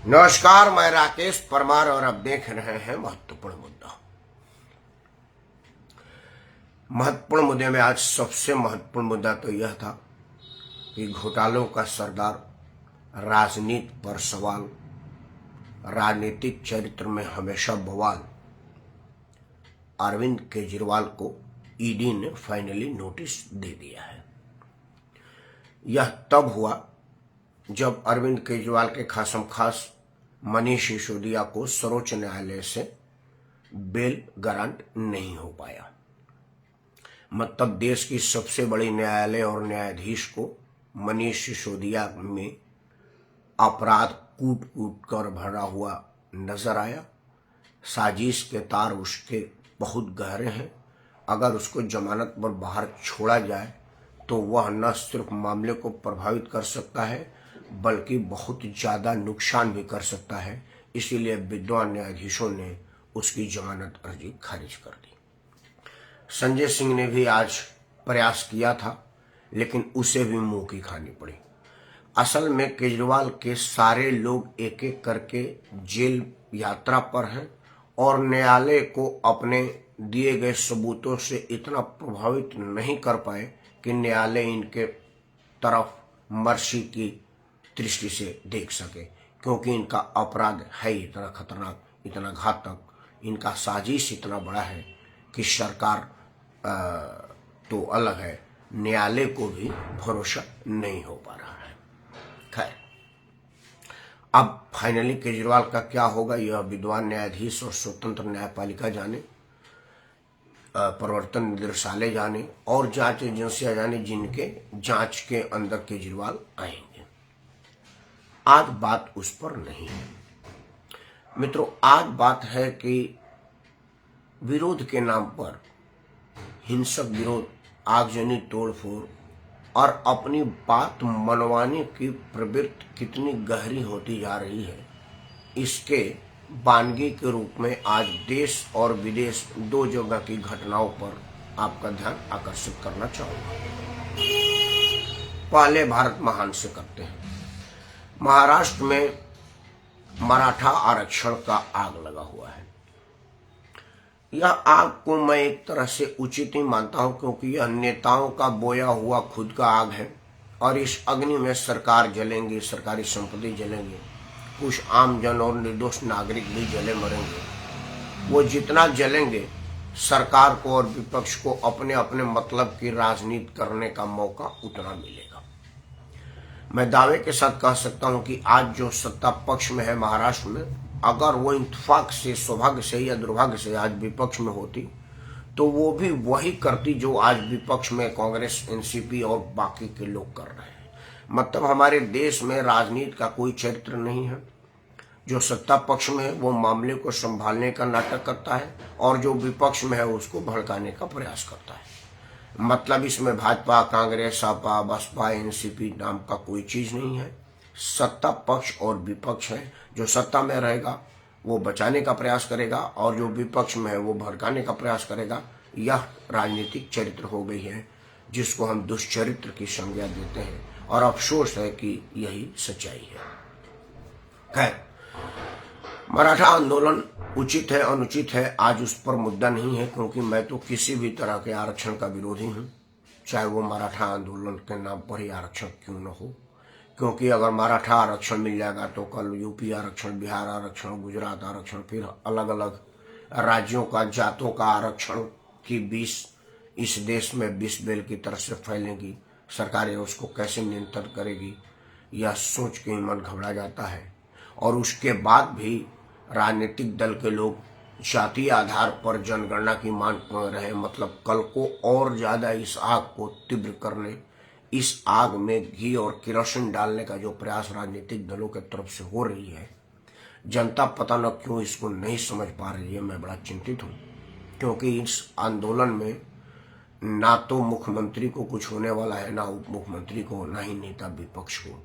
नमस्कार, मैं राकेश परमार और अब देख रहे हैं महत्वपूर्ण मुद्दा। महत्वपूर्ण मुद्दे में आज सबसे महत्वपूर्ण मुद्दा तो यह था कि घोटालों का सरदार, राजनीति पर सवाल, राजनीतिक चरित्र में हमेशा बवाल, अरविंद केजरीवाल को ईडी ने फाइनली नोटिस दे दिया है। यह तब हुआ जब अरविंद केजरीवाल के खासम खास मनीष सिसोदिया को सर्वोच्च न्यायालय से बेल ग्रांट नहीं हो पाया। मतलब देश की सबसे बड़ी न्यायालय और न्यायाधीश को मनीष सिसोदिया में अपराध कूट कूट कर भरा हुआ नजर आया। साजिश के तार उसके बहुत गहरे हैं। अगर उसको जमानत पर बाहर छोड़ा जाए तो वह न सिर्फ मामले को प्रभावित कर सकता है बल्कि बहुत ज्यादा नुकसान भी कर सकता है। इसीलिए विद्वान न्यायाधीशों ने उसकी जमानत अर्जी खारिज कर दी। संजय सिंह ने भी आज प्रयास किया था लेकिन उसे भी मुंह की खानी पड़ी। असल में केजरीवाल के सारे लोग एक एक करके जेल यात्रा पर हैं और न्यायालय को अपने दिए गए सबूतों से इतना प्रभावित नहीं कर पाए कि न्यायालय इनके तरफ मर्सी की दृष्टि से देख सके, क्योंकि इनका अपराध है इतना खतरनाक, इतना घातक, इनका साजिश इतना बड़ा है कि सरकार तो अलग है, न्यायालय को भी भरोसा नहीं हो पा रहा है। खैर, अब फाइनली केजरीवाल का क्या होगा यह विद्वान न्यायाधीश और स्वतंत्र न्यायपालिका जाने, प्रवर्तन निदेशालय जाने और जांच एजेंसियां जाने जिनके जांच के अंदर केजरीवाल आएंगे। आज बात उस पर नहीं है मित्रों। आज बात है कि विरोध के नाम पर हिंसक विरोध, आगजनी, तोड़फोड़ और अपनी बात मनवाने की प्रवृत्ति कितनी गहरी होती जा रही है, इसके वानगी के रूप में आज देश और विदेश दो जगह की घटनाओं पर आपका ध्यान आकर्षित करना चाहूंगा। पहले भारत महान से करते हैं। महाराष्ट्र में मराठा आरक्षण का आग लगा हुआ है। यह आग को मैं एक तरह से उचित ही मानता हूं, क्योंकि यह नेताओं का बोया हुआ खुद का आग है और इस अग्नि में सरकार जलेंगी, सरकारी संपत्ति जलेंगे, कुछ आम जन और निर्दोष नागरिक भी जले मरेंगे। वो जितना जलेंगे सरकार को और विपक्ष को अपने अपने मतलब की राजनीति करने का मौका उतना मिलेगा। मैं दावे के साथ कह सकता हूं कि आज जो सत्ता पक्ष में है महाराष्ट्र में, अगर वो इत्तेफाक से, सौभाग्य से या दुर्भाग्य से आज विपक्ष में होती तो वो भी वही करती जो आज विपक्ष में कांग्रेस, एनसीपी और बाकी के लोग कर रहे हैं। मतलब हमारे देश में राजनीति का कोई चरित्र नहीं है। जो सत्ता पक्ष में है वो मामले को संभालने का नाटक करता है और जो विपक्ष में है उसको भड़काने का प्रयास करता है। मतलब इसमें भाजपा, कांग्रेस, सपा, बसपा, एनसीपी नाम का कोई चीज नहीं है। सत्ता पक्ष और विपक्ष है। जो सत्ता में रहेगा वो बचाने का प्रयास करेगा और जो विपक्ष में है वो भड़काने का प्रयास करेगा। यह राजनीतिक चरित्र हो गई है जिसको हम दुष्चरित्र की संज्ञा देते हैं और अफसोस है कि यही सच्चाई है। खैर, मराठा आंदोलन उचित है अनुचित है आज उस पर मुद्दा नहीं है, क्योंकि मैं तो किसी भी तरह के आरक्षण का विरोधी हूं, चाहे वो मराठा आंदोलन के नाम पर ही आरक्षण क्यों न हो। क्योंकि अगर मराठा आरक्षण मिल जाएगा तो कल यूपी आरक्षण, बिहार आरक्षण, गुजरात आरक्षण, फिर अलग अलग राज्यों का, जातों का आरक्षण की 20 इस देश में 20 बेल की तरफ से फैलेंगी। सरकारें उसको कैसे नियंत्रण करेगी यह सोच के ही मन घबरा जाता है। और उसके बाद भी राजनीतिक दल के लोग जातीय आधार पर जनगणना की मांग कर रहे हैं। मतलब कल को और ज्यादा इस आग को तीव्र करने, इस आग में घी और केरोसिन डालने का जो प्रयास राजनीतिक दलों के तरफ से हो रही है, जनता पता न क्यों इसको नहीं समझ पा रही है। मैं बड़ा चिंतित हूं, क्योंकि इस आंदोलन में ना तो मुख्यमंत्री को कुछ होने वाला है, ना उप मुख्यमंत्री को, ना ही नेता विपक्ष को।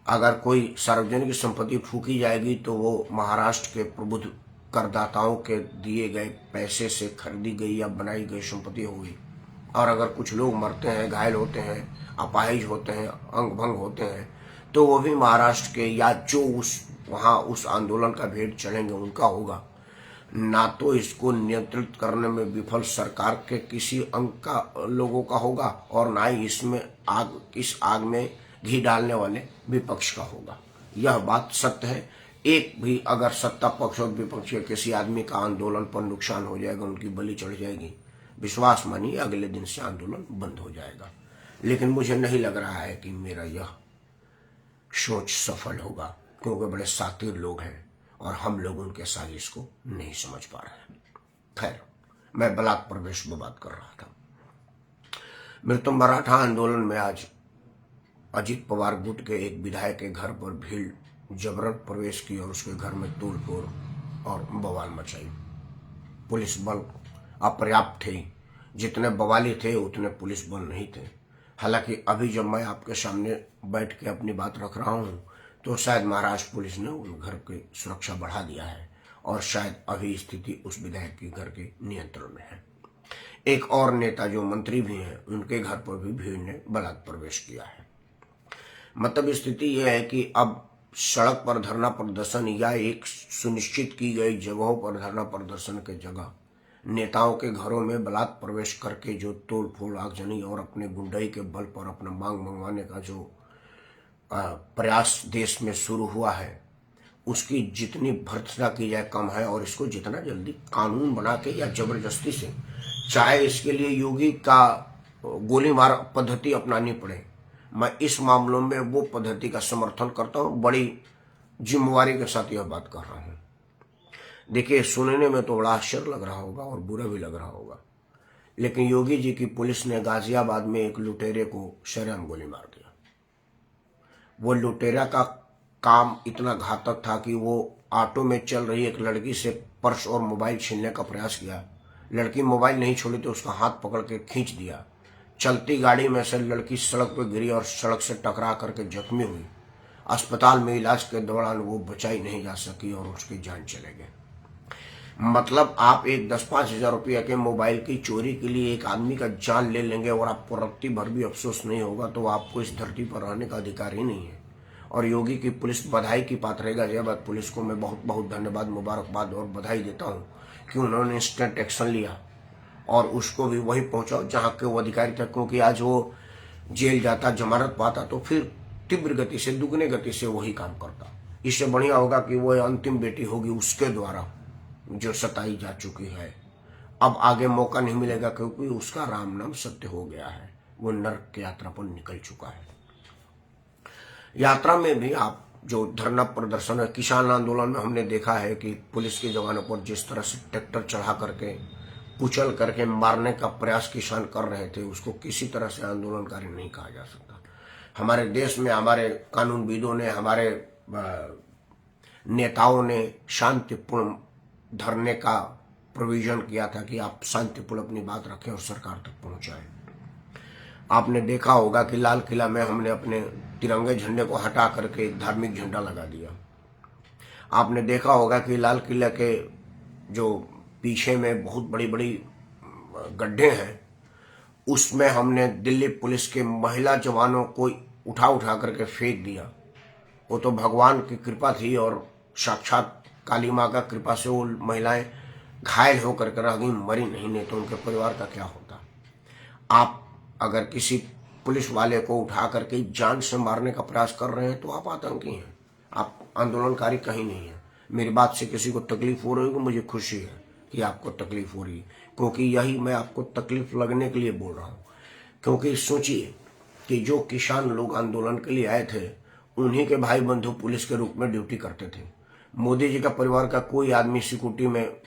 अगर कोई सार्वजनिक संपत्ति फूकी जाएगी तो वो महाराष्ट्र के प्रबुद्ध करदाताओं के दिए गए पैसे से खरीदी गई या बनाई गई संपत्ति होगी। और अगर कुछ लोग मरते हैं, घायल होते हैं, अपाहिज होते हैं, अंग भंग होते हैं, तो वो भी महाराष्ट्र के या जो उस वहाँ उस आंदोलन का भेद चलेंगे उनका होगा, ना तो इसको नियंत्रित करने में विफल सरकार के किसी अंग का लोगों का होगा, और ना ही इसमें इस आग में घी डालने वाले विपक्ष का होगा। यह बात सत्य है। एक भी अगर सत्ता पक्ष और विपक्ष के किसी आदमी का आंदोलन पर नुकसान हो जाएगा, उनकी बलि चढ़ जाएगी, विश्वास मानिए अगले दिन से आंदोलन बंद हो जाएगा। लेकिन मुझे नहीं लग रहा है कि मेरा यह सोच सफल होगा, क्योंकि बड़े शातिर लोग हैं और हम लोग उनके साजिश को नहीं समझ पा रहे हैं। खैर, मैं ब्लॉक प्रवेश में बात कर रहा था। मृत्यु मराठा आंदोलन में आज अजित पवार गुट के एक विधायक के घर पर भीड़ जबरन प्रवेश की और उसके घर में तोड़फोड़ और बवाल मचाई। पुलिस बल अपर्याप्त थे, जितने बवाली थे उतने पुलिस बल नहीं थे। हालांकि अभी जब मैं आपके सामने बैठ के अपनी बात रख रहा हूं तो शायद महाराष्ट्र पुलिस ने उन घर की सुरक्षा बढ़ा दिया है और शायद अभी स्थिति उस विधायक के घर के नियंत्रण में है। एक और नेता जो मंत्री भी हैं, उनके घर पर भी भीड़ ने बलात् प्रवेश किया है। मतलब स्थिति यह है कि अब सड़क पर धरना प्रदर्शन या एक सुनिश्चित की गई जगहों पर धरना प्रदर्शन के जगह नेताओं के घरों में बलात् प्रवेश करके जो तोड़ फोड़ आगजनी और अपने गुंडाई के बल पर अपना मांग मंगवाने का जो प्रयास देश में शुरू हुआ है, उसकी जितनी भर्त्सना की जाए कम है। और इसको जितना जल्दी कानून बना के या जबरदस्ती से, चाहे इसके लिए योगी का गोली मार पद्धति अपनानी पड़े, मैं इस मामलों में वो पद्धति का समर्थन करता हूँ। बड़ी जिम्मेवारी के साथ यह बात कर रहा हूँ। देखिए, सुनने में तो बड़ा आश्चर्य लग रहा होगा और बुरा भी लग रहा होगा, लेकिन योगी जी की पुलिस ने गाजियाबाद में एक लुटेरे को शरेआम गोली मार दिया। वो लुटेरा का काम इतना घातक था कि वो ऑटो में चल रही एक लड़की से पर्स और मोबाइल छीनने का प्रयास किया। लड़की मोबाइल नहीं छोड़ी तो उसका हाथ पकड़ के खींच दिया। चलती गाड़ी में से लड़की सड़क पर गिरी और सड़क से टकरा करके जख्मी हुई। अस्पताल में इलाज के दौरान वो बचाई नहीं जा सकी और उसकी जान चले गए। मतलब आप एक 10-5 हजार रुपया के मोबाइल की चोरी के लिए एक आदमी का जान ले लेंगे और आपको रत्ती भर भी अफसोस नहीं होगा, तो आपको इस धरती पर रहने का अधिकार ही नहीं है। और योगी की पुलिस बधाई की पात्र है। गाजियाबाद पुलिस को मैं बहुत बहुत धन्यवाद, मुबारकबाद और बधाई देता हूँ कि उन्होंने इंस्टेंट एक्शन लिया और उसको भी वही पहुंचाओ जहाँ के वो अधिकारी था। क्योंकि आज वो जेल जाता, जमानत पाता तो फिर तीव्र गति से, दुगने गति से वही काम करता। इससे बढ़िया होगा कि वो अंतिम बेटी होगी उसके द्वारा जो सताई जा चुकी है। अब आगे मौका नहीं मिलेगा, क्योंकि उसका राम नाम सत्य हो गया है। वो नरक की यात्रा पर निकल चुका है। यात्रा में भी आप जो धरना प्रदर्शन है, किसान आंदोलन में हमने देखा है कि पुलिस के जवानों पर जिस तरह से ट्रैक्टर चढ़ा करके कुचल करके मारने का प्रयास किसान कर रहे थे, उसको किसी तरह से आंदोलनकारी नहीं कहा जा सकता। हमारे देश में हमारे कानूनविदों ने, हमारे नेताओं ने शांतिपूर्ण धरने का प्रोविजन किया था कि आप शांतिपूर्ण अपनी बात रखें और सरकार तक पहुंचाएं। आपने देखा होगा कि लाल किला में हमने अपने तिरंगे झंडे को हटा करके एक धार्मिक झंडा लगा दिया। आपने देखा होगा कि लाल किला के जो पीछे में बहुत बड़ी बड़ी गड्ढे हैं, उसमें हमने दिल्ली पुलिस के महिला जवानों को उठा करके फेंक दिया। वो तो भगवान की कृपा थी और साक्षात काली माँ का कृपा से वो महिलाएं घायल होकर के रह गई, मरी नहीं तो उनके परिवार का क्या होता। आप अगर किसी पुलिस वाले को उठा करके जान से मारने का प्रयास कर रहे हैं तो आप आतंकी हैं, आप आंदोलनकारी कहीं नहीं है। मेरी बात से किसी को तकलीफ हो रही हो, मुझे खुशी है कि आपको तकलीफ हो रही है, क्योंकि यही मैं आपको तकलीफ लगने के लिए बोल रहा हूँ। क्योंकि सोचिए कि जो किसान लोग आंदोलन के लिए आए थे, उन्हीं के भाई बंधु पुलिस के रूप में ड्यूटी करते थे। मोदी जी का परिवार का कोई आदमी सिक्योरिटी में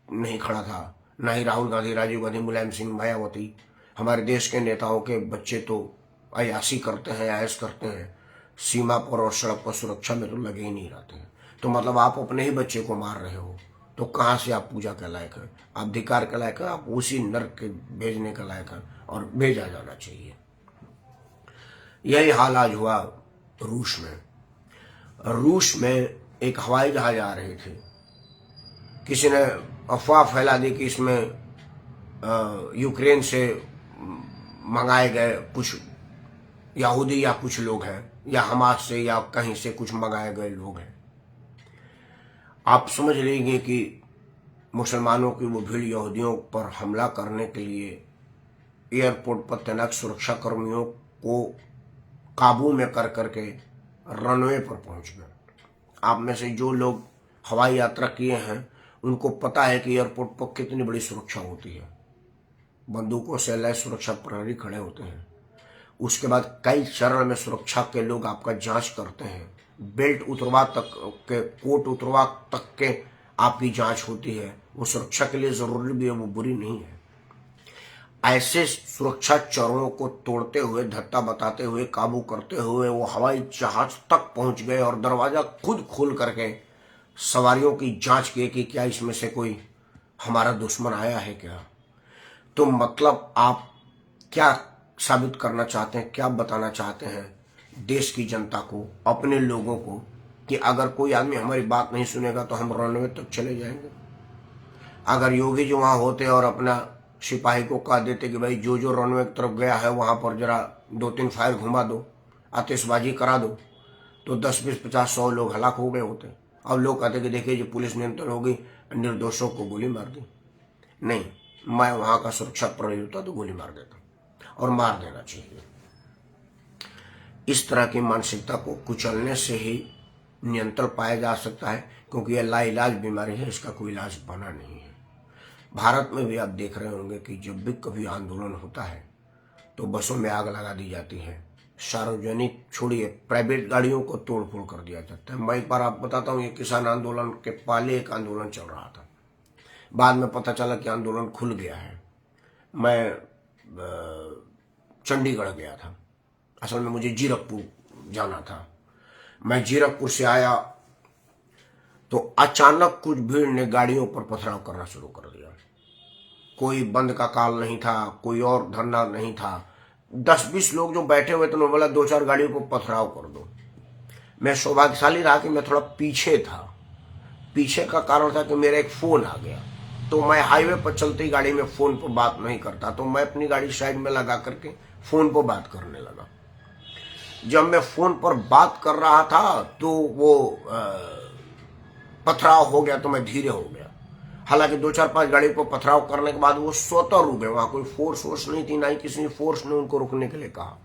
नहीं खड़ा था, ना ही राहुल गांधी, राजीव गांधी, मुलायम सिंह, मायावती। हमारे देश के नेताओं के बच्चे तो अयासी करते हैं, ऐश करते हैं, सीमा पर और सड़क पर सुरक्षा में तो लगे ही नहीं रहते हैं। तो मतलब आप अपने ही बच्चे को मार रहे हो, तो कहाँ से आप पूजा के लायक है, आप धिक्कार के लायक है, आप उसी नरक के भेजने के लायक है और भेजा जाना चाहिए। यही हाल आज हुआ रूस में। रूस में एक हवाई जहाज आ रहे थे, किसी ने अफवाह फैला दी कि इसमें यूक्रेन से मंगाए गए कुछ यहूदी या कुछ लोग हैं, या हमास से या कहीं से कुछ मंगाए गए लोग हैं। आप समझ लेंगे कि मुसलमानों की वो भीड़ यहूदियों पर हमला करने के लिए एयरपोर्ट पर तैनात सुरक्षा कर्मियों को काबू में कर करके रनवे पर पहुंच गए। आप में से जो लोग हवाई यात्रा किए हैं उनको पता है कि एयरपोर्ट पर कितनी बड़ी सुरक्षा होती है। बंदूकों से लैस सुरक्षा प्रहरी खड़े होते हैं। उसके बाद कई चरण में सुरक्षा के लोग आपका जांच करते हैं। बेल्ट उतरवा तक के, कोट उतरवा तक के आपकी जांच होती है। वो सुरक्षा के लिए जरूरी भी है, वो बुरी नहीं है। ऐसे सुरक्षा चरणों को तोड़ते हुए, धत्ता बताते हुए, काबू करते हुए वो हवाई जहाज तक पहुंच गए और दरवाजा खुद खोल करके सवारियों की जांच किए कि क्या इसमें से कोई हमारा दुश्मन आया है क्या। तो मतलब आप क्या साबित करना चाहते हैं, क्या बताना चाहते हैं देश की जनता को, अपने लोगों को, कि अगर कोई आदमी हमारी बात नहीं सुनेगा तो हम रनवे तक चले जाएंगे। अगर योगी जी वहां होते और अपना सिपाही को कह देते कि भाई जो जो रनवे की तरफ गया है वहां पर जरा 2-3 फायर घुमा दो, आतिशबाजी करा दो, तो 10, 20, 50, 100 लोग हलाक हो गए होते। अब लोग कहते कि देखिए जो पुलिस नियंत्रण होगी, निर्दोषों को गोली मार दी। नहीं, मैं वहां का सुरक्षा प्रहरी होता तो गोली मार देता, और मार देना चाहिए। इस तरह की मानसिकता को कुचलने से ही नियंत्रण पाया जा सकता है, क्योंकि यह लाइलाज बीमारी है, इसका कोई इलाज बना नहीं है। भारत में भी आप देख रहे होंगे कि जब भी कभी आंदोलन होता है तो बसों में आग लगा दी जाती है, सार्वजनिक छोड़िए प्राइवेट गाड़ियों को तोड़ फोड़ कर दिया जाता है। मैं एक बार आप बताता हूँ, ये किसान आंदोलन के पहले एक आंदोलन चल रहा था, बाद में पता चला कि आंदोलन खुल गया है। मैं चंडीगढ़ गया था, असल में मुझे जीरकपुर जाना था। मैं जीरकपुर से आया तो अचानक कुछ भीड़ ने गाड़ियों पर पथराव करना शुरू कर दिया। कोई बंद का काल नहीं था, कोई और धरना नहीं था। 10-20 लोग जो बैठे हुए थे उन्होंने बोला 2-4 गाड़ियों को पथराव कर दो। मैं सौभाग्यशाली रहा कि मैं थोड़ा पीछे था। पीछे का कारण था कि मेरा एक फोन आ गया, तो मैं हाईवे पर चलती गाड़ी में फोन पर बात नहीं करता, तो मैं अपनी गाड़ी साइड में लगा करके फोन पर बात करने लगा। जब मैं फोन पर बात कर रहा था तो वो पथराव हो गया, तो मैं धीरे हो गया। हालांकि 2-4-5 गाड़ी को पथराव करने के बाद वो स्वतः रुक गए। वहां कोई फोर्स नहीं थी, ना ही किसी फोर्स ने उनको रुकने के लिए कहा,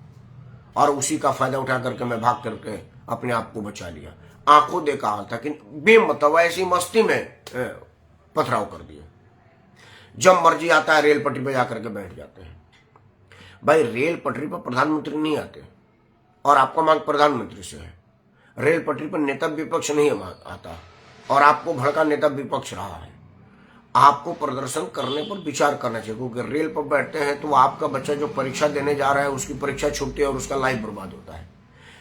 और उसी का फायदा उठा करके मैं भाग करके अपने आप को बचा लिया। आंखों देखा हाल था कि बेमतलब ऐसी मस्ती में पथराव कर दिया। जब मर्जी आता है रेल पटरी पर जाकर के बैठ जाते हैं। भाई रेल पटरी पर प्रधानमंत्री नहीं आते, और आपका मांग प्रधानमंत्री से है। रेल पटरी पर नेता विपक्ष नहीं आता, और आपको भड़का नेता विपक्ष रहा है। आपको प्रदर्शन करने पर विचार करना चाहिए, क्योंकि रेल पर बैठते हैं तो आपका बच्चा जो परीक्षा देने जा रहा है उसकी परीक्षा छूटती है और उसका लाइफ बर्बाद होता है।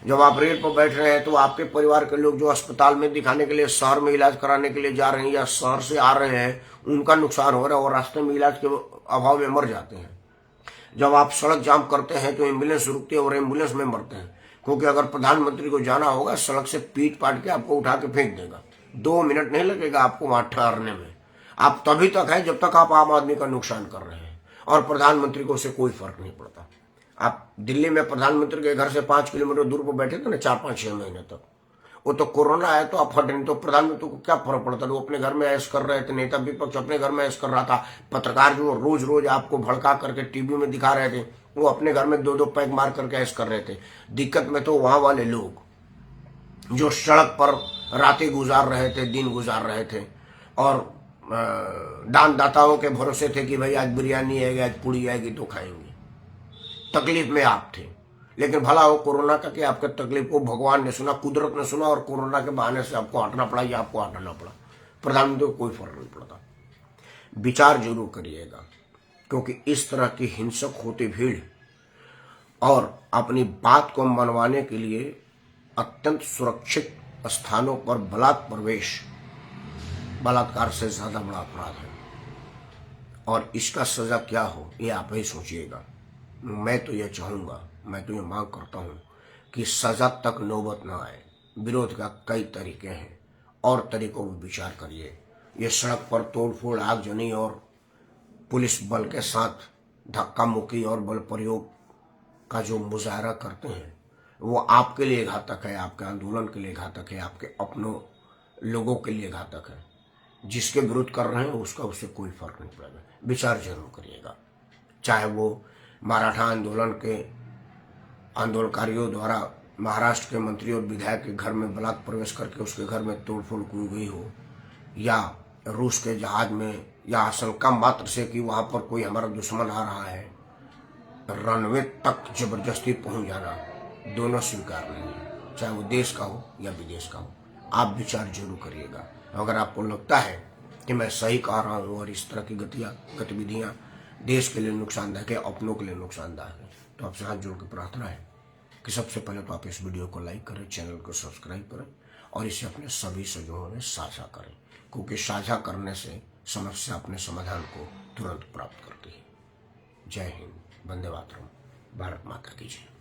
जब आप रेल पर बैठ रहे हैं तो आपके परिवार के लोग जो अस्पताल में दिखाने के लिए शहर में इलाज कराने के लिए जा रहे हैं या शहर से आ रहे हैं, उनका नुकसान हो रहा है और रास्ते में इलाज के अभाव में मर जाते हैं। जब आप सड़क जाम करते हैं तो एम्बुलेंस रुकती है और एम्बुलेंस में मरते हैं, क्योंकि अगर प्रधानमंत्री को जाना होगा सड़क से पीट पाट के आपको उठा के फेंक देगा। 2 मिनट नहीं लगेगा आपको वहां ठहरने में। आप तभी तक है जब तक आप आम आदमी का नुकसान कर रहे हैं, और प्रधानमंत्री को उससे कोई फर्क नहीं पड़ता। आप दिल्ली में प्रधानमंत्री के घर से 5 किलोमीटर दूर पर बैठे थे ना 4-5-6 महीने तक, वो तो कोरोना आया तो आप हटे नहीं, तो प्रधानमंत्री को क्या फर्क पड़ता? वो अपने घर में ऐश कर रहे थे, नेता विपक्ष अपने घर में ऐश कर रहा था, पत्रकार जो रोज रोज आपको भड़का करके टीवी में दिखा रहे थे वो अपने घर में 2-2 पैक मार करके ऐश कर रहे थे। दिक्कत में तो वहां वाले लोग जो सड़क पर रातें गुजार रहे थे, दिन गुजार रहे थे, और दानदाताओं के भरोसे थे कि भाई आज बिरयानी आएगी, आज पूड़ी आएगी तो खाएंगे। तकलीफ में आप थे, लेकिन भला हो कोरोना का कि आपके तकलीफ को भगवान ने सुना, कुदरत ने सुना, और कोरोना के बहाने से आपको हटना पड़ा या आपको हटाना पड़ा। प्रधानमंत्री को कोई फर्क नहीं पड़ता। विचार जरूर करिएगा, क्योंकि इस तरह की हिंसक होती भीड़ और अपनी बात को मनवाने के लिए अत्यंत सुरक्षित स्थानों पर प्रवेश बलात्कार से ज्यादा बड़ा अपराध है, और इसका सजा क्या हो ये आप ही सोचिएगा। मैं तो ये चाहूंगा, मैं तो ये मांग करता हूं कि सजा तक नौबत न आए। विरोध का कई तरीके हैं, और तरीकों पर विचार करिए। ये सड़क पर तोड़फोड़, आगजनी और पुलिस बल के साथ धक्का मुक्की और बल प्रयोग का जो मुजाहरा करते हैं वो आपके लिए घातक है, आपके आंदोलन के लिए घातक है, आपके अपनों लोगों के लिए घातक है। जिसके विरोध कर रहे हैं उससे कोई फर्क नहीं पड़ेगा। विचार जरूर करिएगा। चाहे वो मराठा आंदोलन के आंदोलनकारियों द्वारा महाराष्ट्र के मंत्री और विधायक के घर में बलात् प्रवेश करके उसके घर में तोड़फोड़ की गई हो, या रूस के जहाज में, या आशंका मात्र से कि वहां पर कोई हमारा दुश्मन आ रहा है, रनवे तक जबरदस्ती पहुंच जाना, दोनों स्वीकार नहीं है, चाहे वो देश का हो या विदेश का हो। आप विचार जरूर करिएगा। अगर आपको लगता है कि मैं सही कह रहा हूँ और इस तरह की गतिविधियां देश के लिए नुकसानदायक है, अपनों के लिए नुकसानदायक है, तो आपसे हाथ जोड़ के प्रार्थना है कि सबसे पहले तो आप इस वीडियो को लाइक करें, चैनल को सब्सक्राइब करें और इसे अपने सभी सजों में साझा करें, क्योंकि साझा करने से समस्या अपने समाधान को तुरंत प्राप्त करती है। जय हिंद, वंदे मातरम, भारत माता की जय।